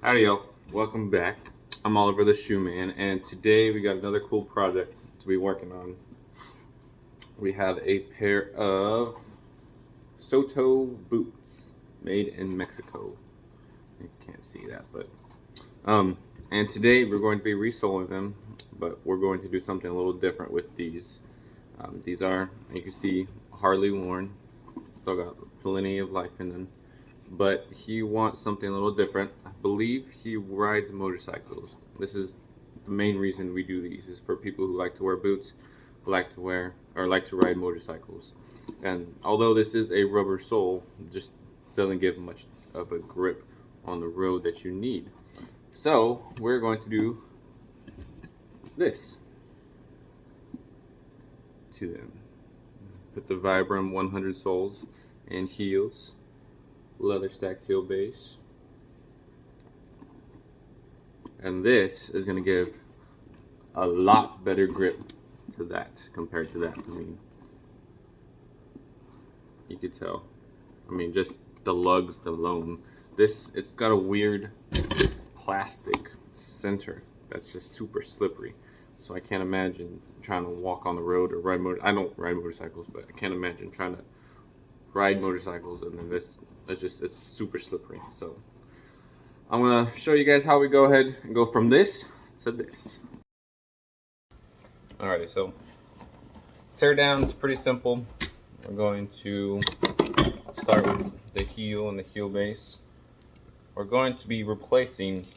Howdy y'all, welcome back. I'm Oliver the Shoe Man, and today we got another cool project to be working on. We have a pair of Soto boots made in Mexico. You can't see that, but and today we're going to be resoling them, but we're going to do something a little different with these. These are, you can see, hardly worn. Still got plenty of life in them. But he wants something a little different. I believe he rides motorcycles. This is the main reason we do these, is for people who like to wear boots, who like to wear or like to ride motorcycles. And although this is a rubber sole, it just doesn't give much of a grip on the road that you need. So we're going to do this to them. Put the Vibram 100 soles and heels. Leather stacked heel base, and this is going to give a lot better grip to that compared to that. I mean, you could tell. I mean, just the lugs alone. It's got a weird plastic center that's just super slippery. So I can't imagine trying to walk on the road or ride I don't ride motorcycles, but I can't imagine trying to ride motorcycles and then it's super slippery. So I'm gonna show you guys how we go ahead and go from this to this. Alrighty, so tear down is pretty simple. We're going to start with the heel and the heel base. We're going to be replacing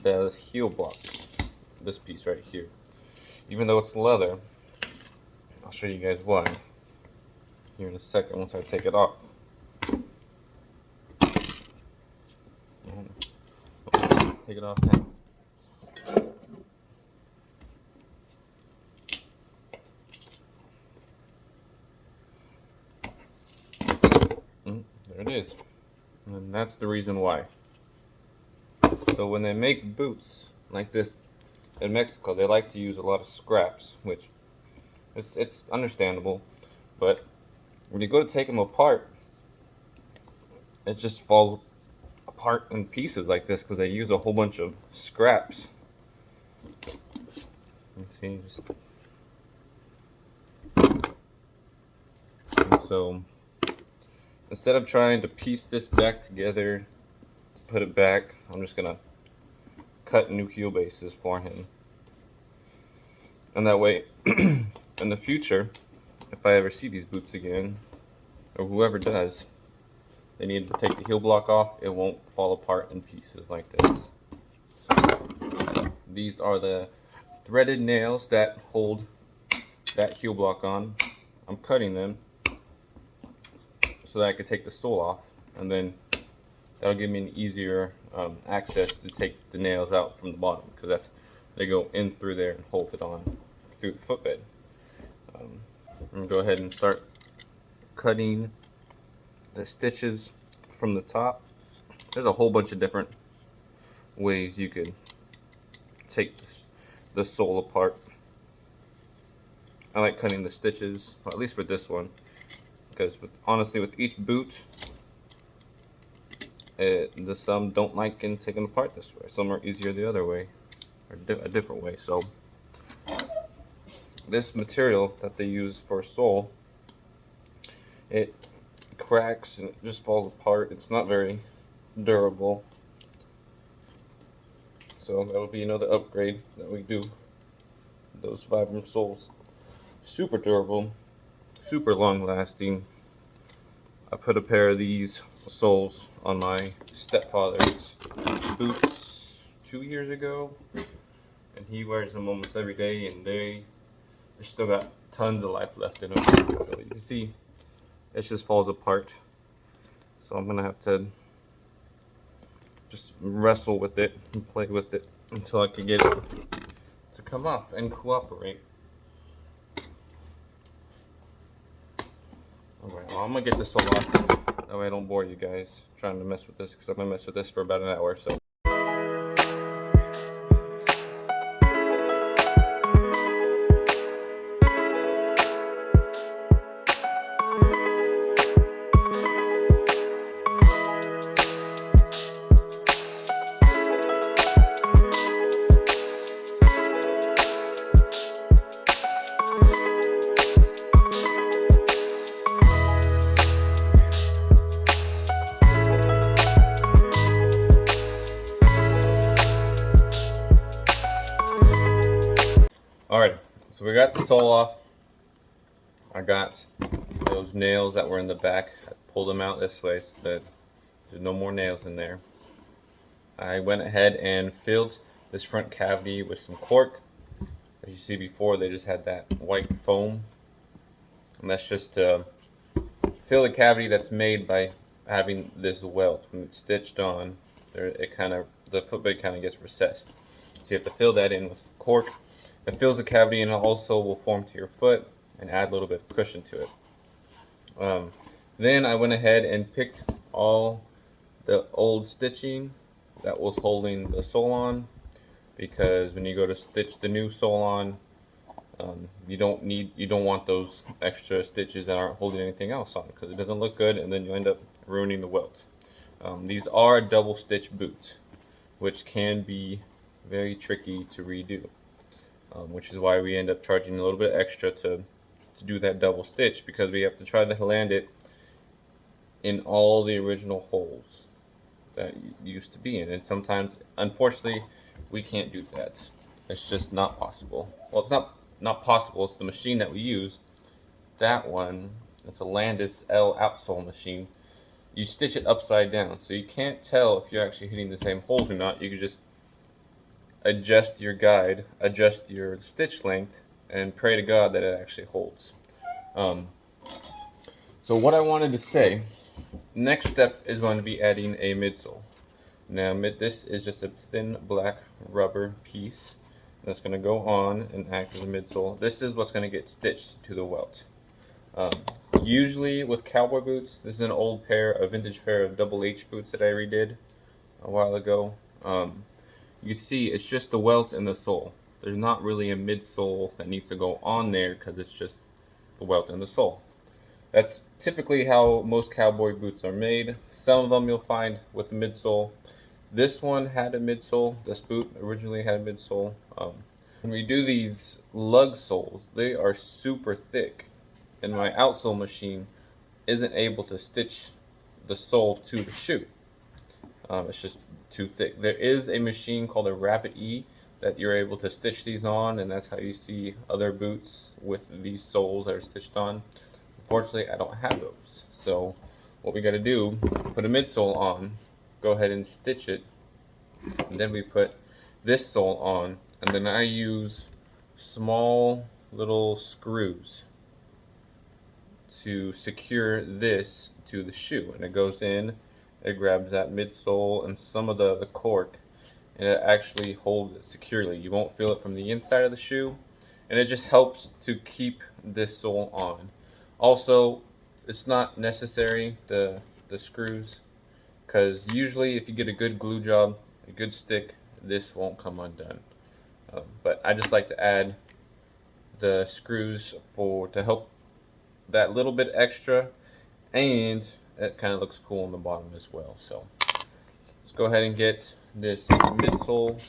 the heel block, this piece right here. Even though it's leather, I'll show you guys why here in a second once I take it off. Take it off now. There it is. And that's the reason why. So when they make boots like this in Mexico, they like to use a lot of scraps, which it's understandable, but when you go to take them apart, it just falls apart in pieces like this because they use a whole bunch of scraps. Let's see, and so instead of trying to piece this back together to put it back, I'm just gonna cut new heel bases for him, and that way in the future, if I ever see these boots again, or whoever does, they need to take the heel block off, it won't fall apart in pieces like this. So, these are the threaded nails that hold that heel block on. I'm cutting them so that I could take the sole off, and then that'll give me an easier access to take the nails out from the bottom, because they go in through there and hold it on through the footbed. I'm gonna go ahead and start cutting the stitches from the top. There's a whole bunch of different ways you could take the sole apart. I like cutting the stitches, well, at least for this one, because honestly with each boot, some don't like getting taken apart this way. Some are easier the other way, or a different way. So this material that they use for a sole, it cracks and it just falls apart. It's not very durable. So that would be another upgrade that we do. Those Vibram soles, super durable, super long lasting. I put a pair of these soles on my stepfather's boots 2 years ago, and he wears them almost every day, and they still got tons of life left in them. So you can see it just falls apart. So I'm gonna have to just wrestle with it and play with it until I can get it to come off and cooperate. Alright, well, I'm gonna get this all off. That way I don't bore you guys trying to mess with this, because I'm gonna mess with this for about an hour. So Alright, so we got the sole off. I got those nails that were in the back. I pulled them out this way so that there's no more nails in there. I went ahead and filled this front cavity with some cork. As you see before, they just had that white foam. And that's just to fill the cavity that's made by having this welt. When it's stitched on, the footbed kind of gets recessed. So you have to fill that in with cork. It fills the cavity and it also will form to your foot and add a little bit of cushion to it. Then I went ahead and picked all the old stitching that was holding the sole on, because when you go to stitch the new sole on, you don't want those extra stitches that aren't holding anything else on, because it doesn't look good and then you end up ruining the welt. These are double stitch boots, which can be very tricky to redo, which is why we end up charging a little bit extra to do that double stitch, because we have to try to land it in all the original holes that used to be in. And sometimes, unfortunately, we can't do that. It's just not possible. Well, it's not possible. It's the machine that we use. That one, it's a Landis L outsole machine. You stitch it upside down, so you can't tell if you're actually hitting the same holes or not. You can just adjust your guide, adjust your stitch length, and pray to God that it actually holds. So what I wanted to say, next step is going to be adding a midsole. Now this is just a thin black rubber piece that's going to go on and act as a midsole. This is what's going to get stitched to the welt. Usually with cowboy boots, this is an old a vintage pair of double H boots that I redid a while ago. You see it's just the welt and the sole. There's not really a midsole that needs to go on there, because it's just the welt and the sole. That's typically how most cowboy boots are made. Some of them you'll find with a midsole. This one had a midsole. This boot originally had a midsole. When we do these lug soles, they are super thick, and my outsole machine isn't able to stitch the sole to the shoe. It's just too thick. There is a machine called a Rapid E that you're able to stitch these on, and that's how you see other boots with these soles that are stitched on. Unfortunately, I don't have those. So what we got to do, put a midsole on, go ahead and stitch it, and then we put this sole on, and then I use small little screws to secure this to the shoe. And it goes in, it grabs that midsole and some of the cork, and it actually holds it securely. You won't feel it from the inside of the shoe, and it just helps to keep this sole on. Also, it's not necessary, the screws, because usually if you get a good glue job, a good stick, this won't come undone. But I just like to add the screws to help that little bit extra, and it kind of looks cool on the bottom as well. So let's go ahead and get this midsole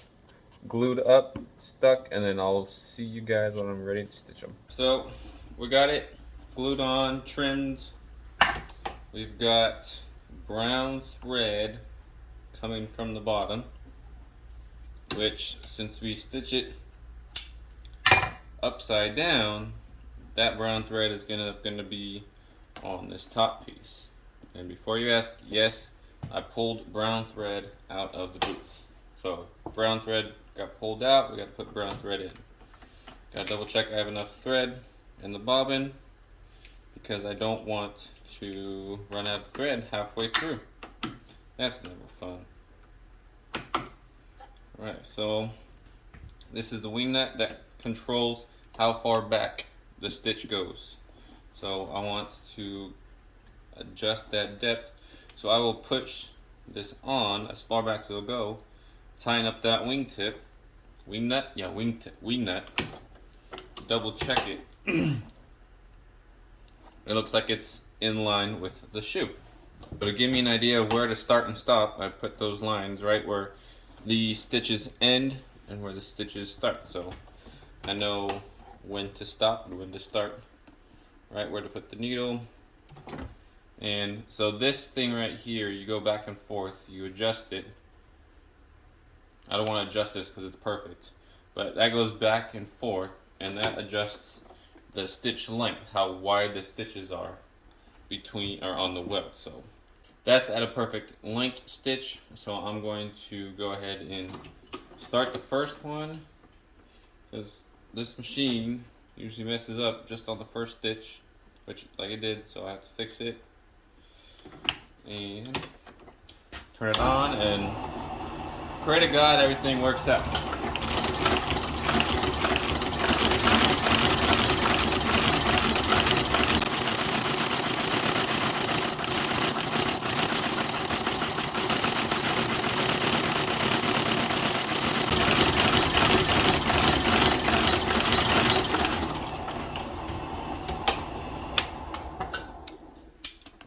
glued up, stuck, and then I'll see you guys when I'm ready to stitch them. So we got it glued on, trimmed. We've got brown thread coming from the bottom, which, since we stitch it upside down, that brown thread is gonna be on this top piece. And before you ask, yes, I pulled brown thread out of the boots. So brown thread got pulled out, we got to put brown thread in. Gotta double check I have enough thread in the bobbin, because I don't want to run out of thread halfway through. That's never fun. Alright, so this is the wing nut that controls how far back the stitch goes. So I want to adjust that depth. So I will push this on as far back as it'll go, tying up that wing nut. Double check it. It looks like it's in line with the shoe. But to give me an idea of where to start and stop, I put those lines right where the stitches end and where the stitches start. So I know when to stop and when to start, right where to put the needle. And so this thing right here, you go back and forth, you adjust it. I don't want to adjust this because it's perfect, but that goes back and forth, and that adjusts the stitch length, how wide the stitches are between or on the welt. So that's at a perfect length stitch. So I'm going to go ahead and start the first one, because this machine usually messes up just on the first stitch, which like it did, so I have to fix it. And turn it on, and pray to God everything works out.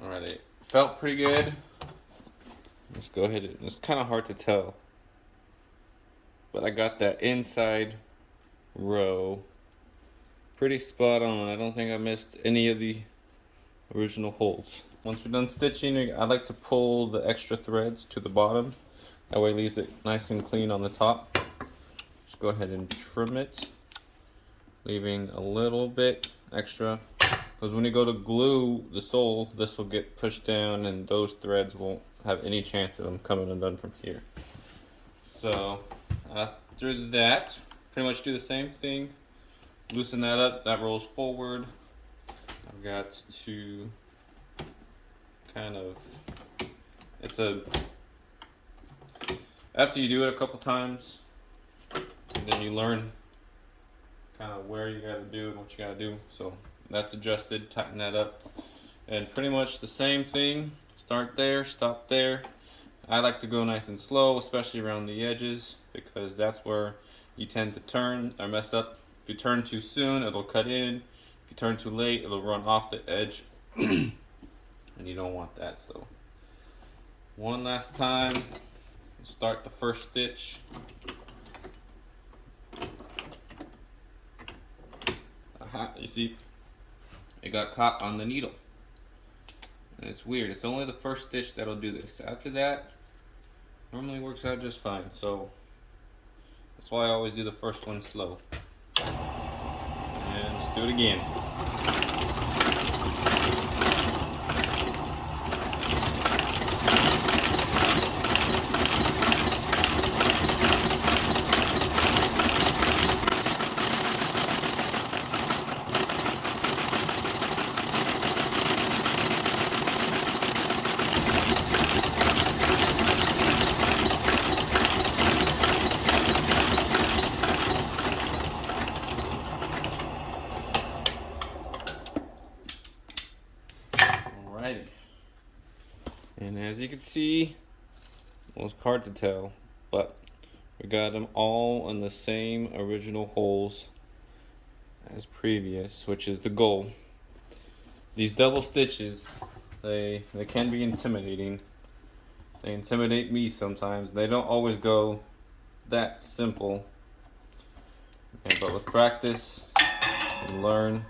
Alright, it felt pretty good. Let's go ahead and, it's kind of hard to tell, but I got that inside row pretty spot on. I don't think I missed any of the original holes. Once we're done stitching, I like to pull the extra threads to the bottom. That way it leaves it nice and clean on the top. Just go ahead and trim it, leaving a little bit extra, because when you go to glue the sole, this will get pushed down and those threads won't have any chance of them coming undone from here. So after that, pretty much do the same thing. Loosen that up, that rolls forward. I've got to kind of, after you do it a couple times, and then you learn kind of where you gotta do and what you gotta do. So that's adjusted, tighten that up. And pretty much the same thing, start there, stop there. I like to go nice and slow, especially around the edges, because that's where you tend to turn or mess up. If you turn too soon, it'll cut in. If you turn too late, it'll run off the edge. And you don't want that. So one last time, start the first stitch. Aha, you see, it got caught on the needle. And it's weird, it's only the first stitch that'll do this. After that, normally works out just fine. So that's why I always do the first one slow. And let's do it again. And as you can see, it was hard to tell, but we got them all in the same original holes as previous, which is the goal. These double stitches, they can be intimidating. They intimidate me sometimes. They don't always go that simple. Okay, but with practice, you learn,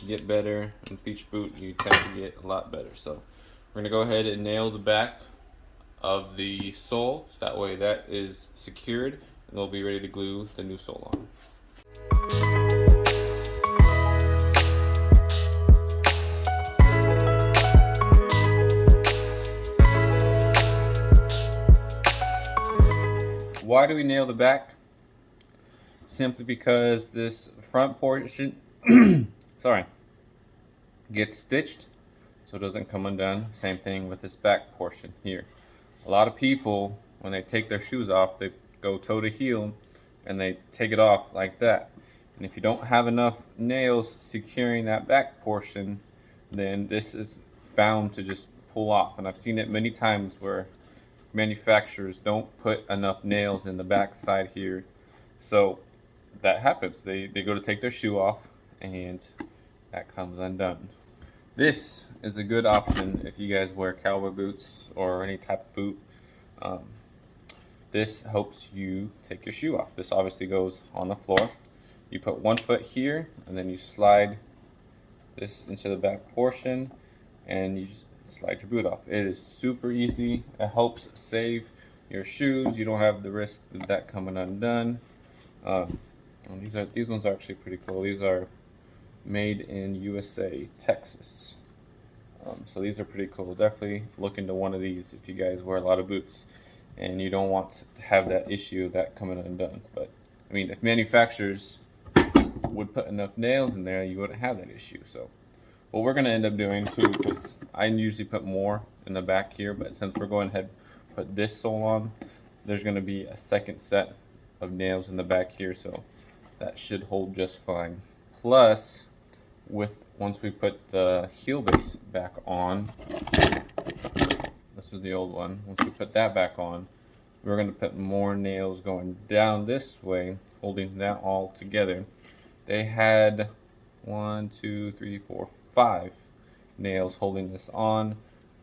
you get better, and with each boot you tend to get a lot better. So we're gonna go ahead and nail the back of the sole, so that way that is secured, and we'll be ready to glue the new sole on. Why do we nail the back? Simply because this front portion gets stitched so it doesn't come undone. Same thing with this back portion here. A lot of people, when they take their shoes off, they go toe to heel and they take it off like that. And if you don't have enough nails securing that back portion, then this is bound to just pull off. And I've seen it many times where manufacturers don't put enough nails in the back side here. So that happens. They go to take their shoe off and that comes undone. This is a good option if you guys wear cowboy boots or any type of boot. This helps you take your shoe off. This obviously goes on the floor. You put one foot here and then you slide this into the back portion and you just slide your boot off. It is super easy. It helps save your shoes. You don't have the risk of that coming undone. And And these ones are actually pretty cool. These are made in USA, Texas. So these are pretty cool. Definitely look into one of these if you guys wear a lot of boots and you don't want to have that issue of that coming undone. But I mean, if manufacturers would put enough nails in there, you wouldn't have that issue. So what we're gonna end up doing too, because I usually put more in the back here, but since we're going ahead put this sole on, there's gonna be a second set of nails in the back here, so that should hold just fine. Plus, once we put the heel base back on, this is the old one. Once we put that back on, we're going to put more nails going down this way, holding that all together. They had 1, 2, 3, 4, 5 nails holding this on.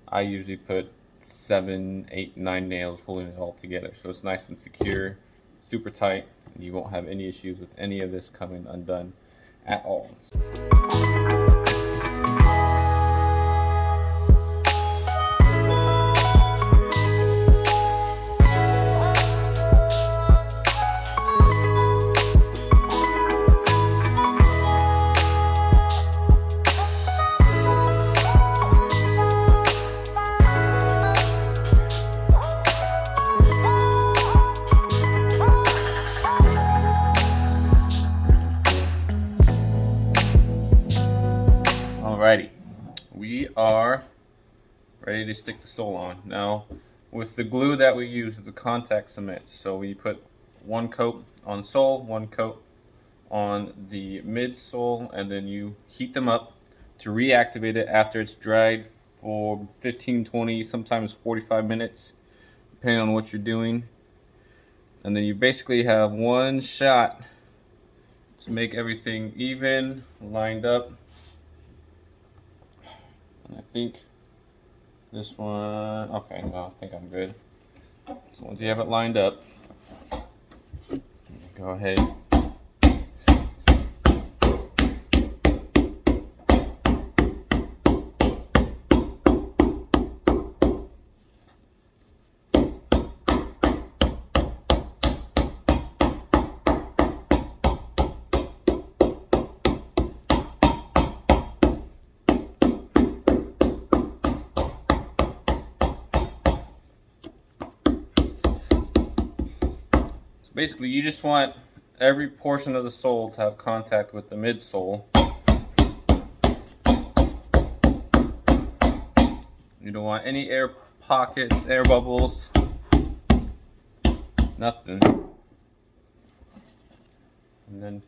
I usually put 7, 8, 9 nails holding it all together, so it's nice and secure, super tight, and you won't have any issues with any of this coming undone at all. Alrighty, we are ready to stick the sole on. Now, with the glue that we use, it's a contact cement. So we put one coat on sole, one coat on the midsole, and then you heat them up to reactivate it after it's dried for 15, 20, sometimes 45 minutes, depending on what you're doing. And then you basically have one shot to make everything even, lined up. And I think this one, okay, well, I think I'm good. So once you have it lined up, go ahead. Basically, you just want every portion of the sole to have contact with the midsole. You don't want any air pockets, air bubbles, nothing. And then,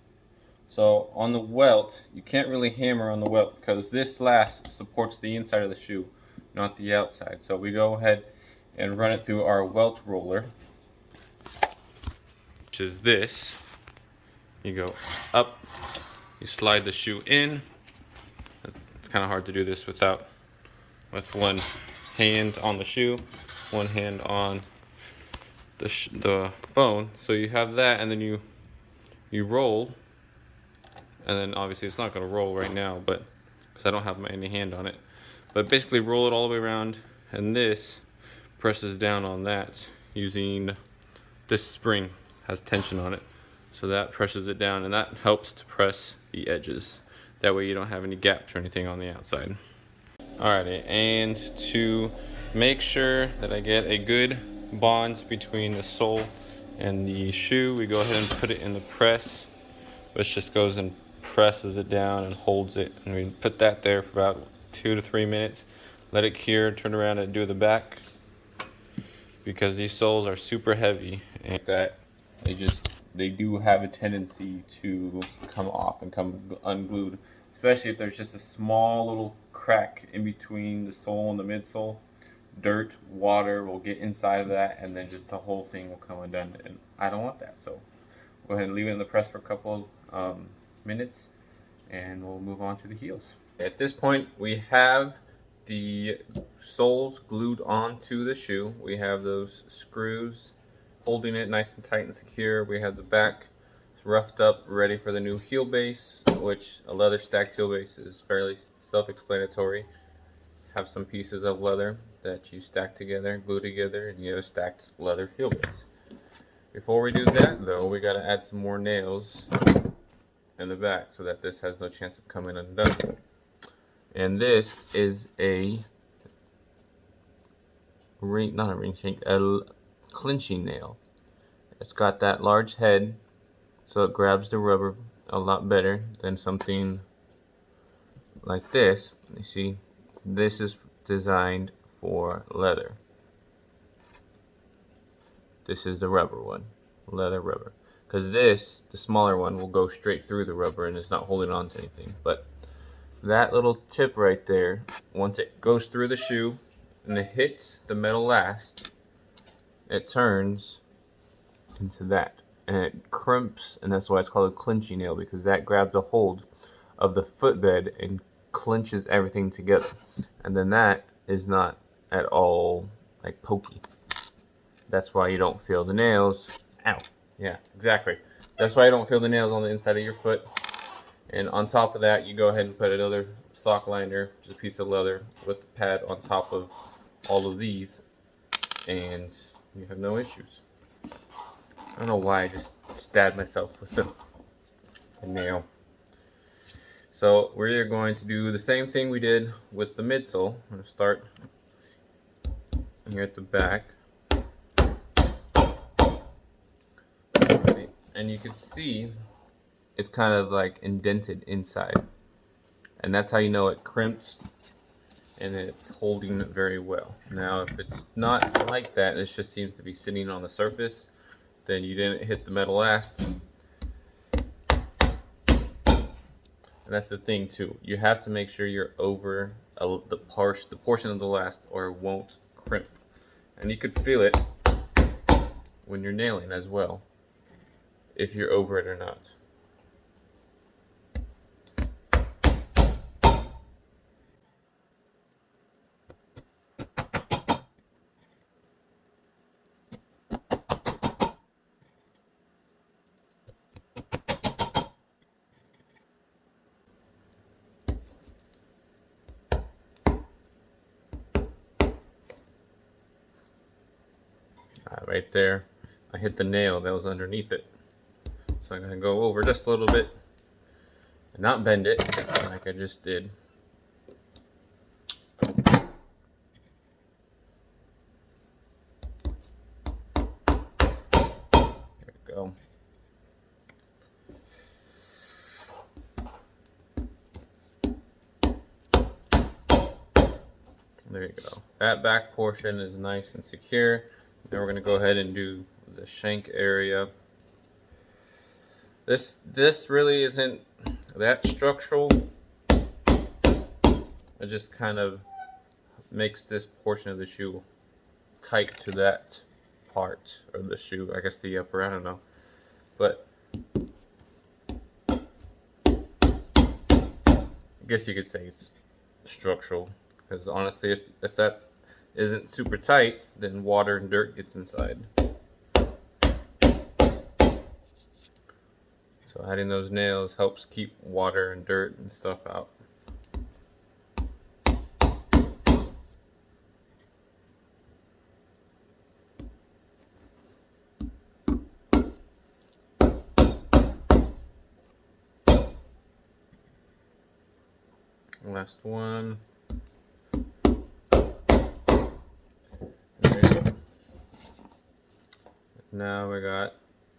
so on the welt, you can't really hammer on the welt because this last supports the inside of the shoe, not the outside. So we go ahead and run it through our welt roller, which is this. You go up, you slide the shoe in. It's kind of hard to do this with one hand on the shoe, one hand on the phone. So you have that, and then you roll, and then obviously it's not going to roll right now, but because I don't have any hand on it. But basically roll it all the way around, and this presses down on that using this spring. Has tension on it, so that presses it down, and that helps to press the edges. That way you don't have any gaps or anything on the outside. Alrighty, and to make sure that I get a good bond between the sole and the shoe, we go ahead and put it in the press, which just goes and presses it down and holds it, and we put that there for about 2 to 3 minutes. Let it cure, turn around and do the back, because these soles are super heavy, and that they do have a tendency to come off and come unglued, especially if there's just a small little crack in between the sole and the midsole. Dirt, water will get inside of that, and then just the whole thing will come undone, and I don't want that. So go ahead and leave it in the press for a couple minutes, and we'll move on to the heels. At this point, we have the soles glued onto the shoe. We have those screws holding it nice and tight and secure. We have the back roughed up, ready for the new heel base, which a leather stacked heel base is fairly self-explanatory. Have some pieces of leather that you stack together, glue together, and you have a stacked leather heel base. Before we do that though, we gotta add some more nails in the back so that this has no chance of coming undone. And this is a not a ring shank, a clinching nail. It's got that large head, so it grabs the rubber a lot better than something like this. You see, this is designed for leather. This is the rubber one, leather rubber. Because this, the smaller one, will go straight through the rubber and it's not holding on to anything. But that little tip right there, once it goes through the shoe and it hits the metal last, it turns into that. And it crimps, and that's why it's called a clinching nail, because that grabs a hold of the footbed and clinches everything together. And then that is not at all like pokey. That's why you don't feel the nails. Ow. Yeah, exactly. That's why you don't feel the nails on the inside of your foot. And on top of that, you go ahead and put another sock liner, just a piece of leather with the pad on top of all of these, and you have no issues. I don't know why I just stabbed myself with the nail. So we're going to do the same thing we did with the midsole. I'm going to start here at the back. And you can see it's kind of like indented inside. And that's how you know it crimped and it's holding very well. Now if it's not like that, it just seems to be sitting on the surface, then you didn't hit the metal last. And that's the thing too. You have to make sure you're over the portion of the last, or it won't crimp. And you could feel it when you're nailing as well, if you're over it or not. Right there, I hit the nail that was underneath it. So I'm going to go over just a little bit and not bend it like I just did. There we go. There you go. That back portion is nice and secure. Now we're going to go ahead and do the shank area. This really isn't that structural. It just kind of makes this portion of the shoe tight to that part of the shoe. I guess the upper, I don't know. But I guess you could say it's structural. Because honestly, if that isn't super tight, then water and dirt gets inside. So adding those nails helps keep water and dirt and stuff out. Last one. Now we got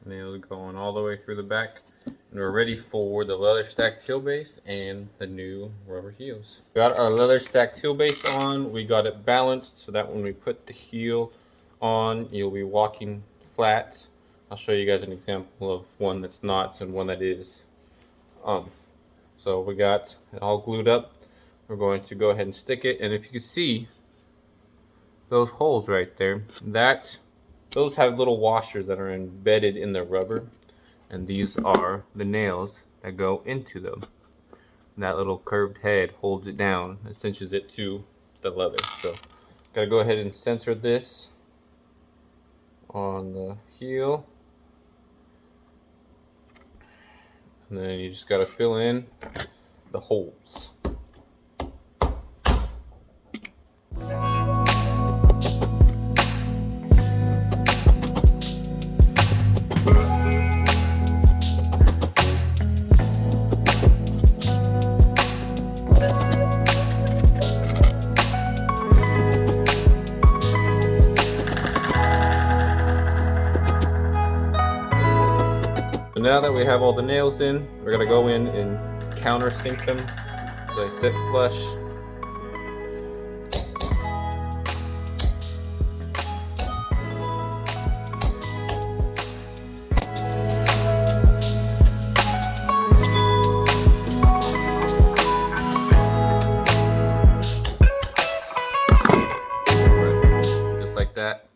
nails going all the way through the back, and we're ready for the leather stacked heel base and the new rubber heels. Got our leather stacked heel base on. We got it balanced so that when we put the heel on, you'll be walking flat. I'll show you guys an example of one that's not and one that is. So we got it all glued up. We're going to go ahead and stick it, and if you can see those holes right there, those have little washers that are embedded in the rubber, and these are the nails that go into them. And that little curved head holds it down and cinches it to the leather. So gotta go ahead and center this on the heel, and then you just gotta fill in the holes. now that we have all the nails in, we're gonna go in and countersink them so they sit flush. Just like that,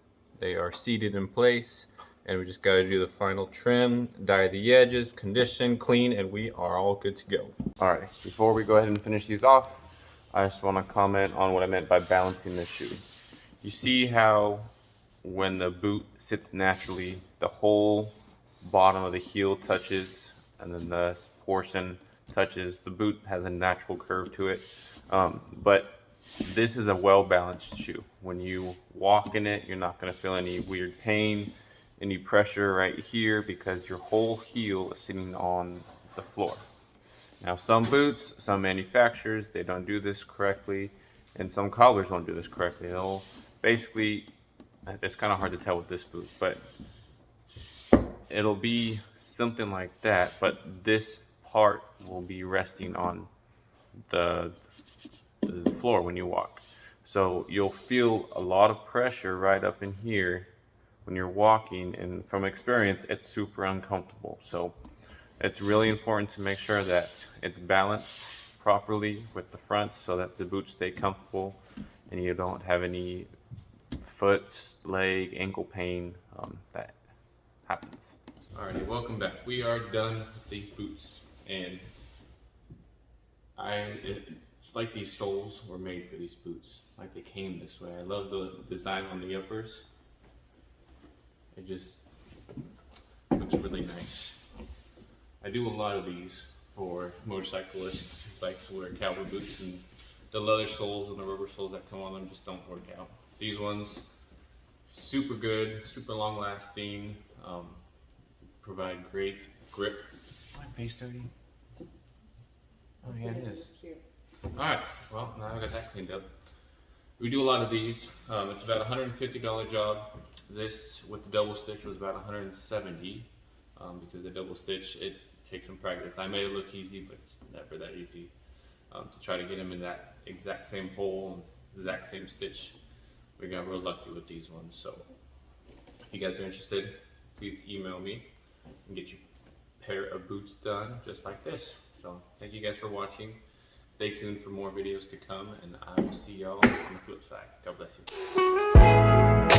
they are seated in place. And we just got to do the final trim, dye the edges, condition, clean, and we are all good to go. All right, before we go ahead and finish these off, I just want to comment on what I meant by balancing the shoe. You see how when the boot sits naturally, the whole bottom of the heel touches, and then this portion touches. The boot has a natural curve to it, but this is a well-balanced shoe. When you walk in it, you're not going to feel any weird pain, any pressure right here, because your whole heel is sitting on the floor. Now some boots, some manufacturers, they don't do this correctly, and some cobblers don't do this correctly. They'll basically, it's kind of hard to tell with this boot, but it'll be something like that, but this part will be resting on the floor when you walk. So you'll feel a lot of pressure right up in here when you're walking, and from experience, it's super uncomfortable. So it's really important to make sure that it's balanced properly with the front so that the boots stay comfortable and you don't have any foot, leg, ankle pain that happens. Alrighty, welcome back. We are done with these boots, and it's like these soles were made for these boots. Like they came this way. I love the design on the uppers. It just looks really nice. I do a lot of these for motorcyclists who like to wear cowboy boots, and the leather soles and the rubber soles that come on them just don't work out. These ones, super good, super long lasting, provide great grip. Is my face dirty? Oh yeah, it is. Alright, well now I got that cleaned up. We do a lot of these. It's about a $150 job. This with the double stitch was about 170 because the double stitch, it takes some practice. I made it look easy, but it's never that easy to try to get them in that exact same hole, exact same stitch. We got real lucky with these ones. So if you guys are interested, please email me and get you a pair of boots done just like this. So thank you guys for watching. Stay tuned for more videos to come, and I will see y'all on the flip side. God bless you.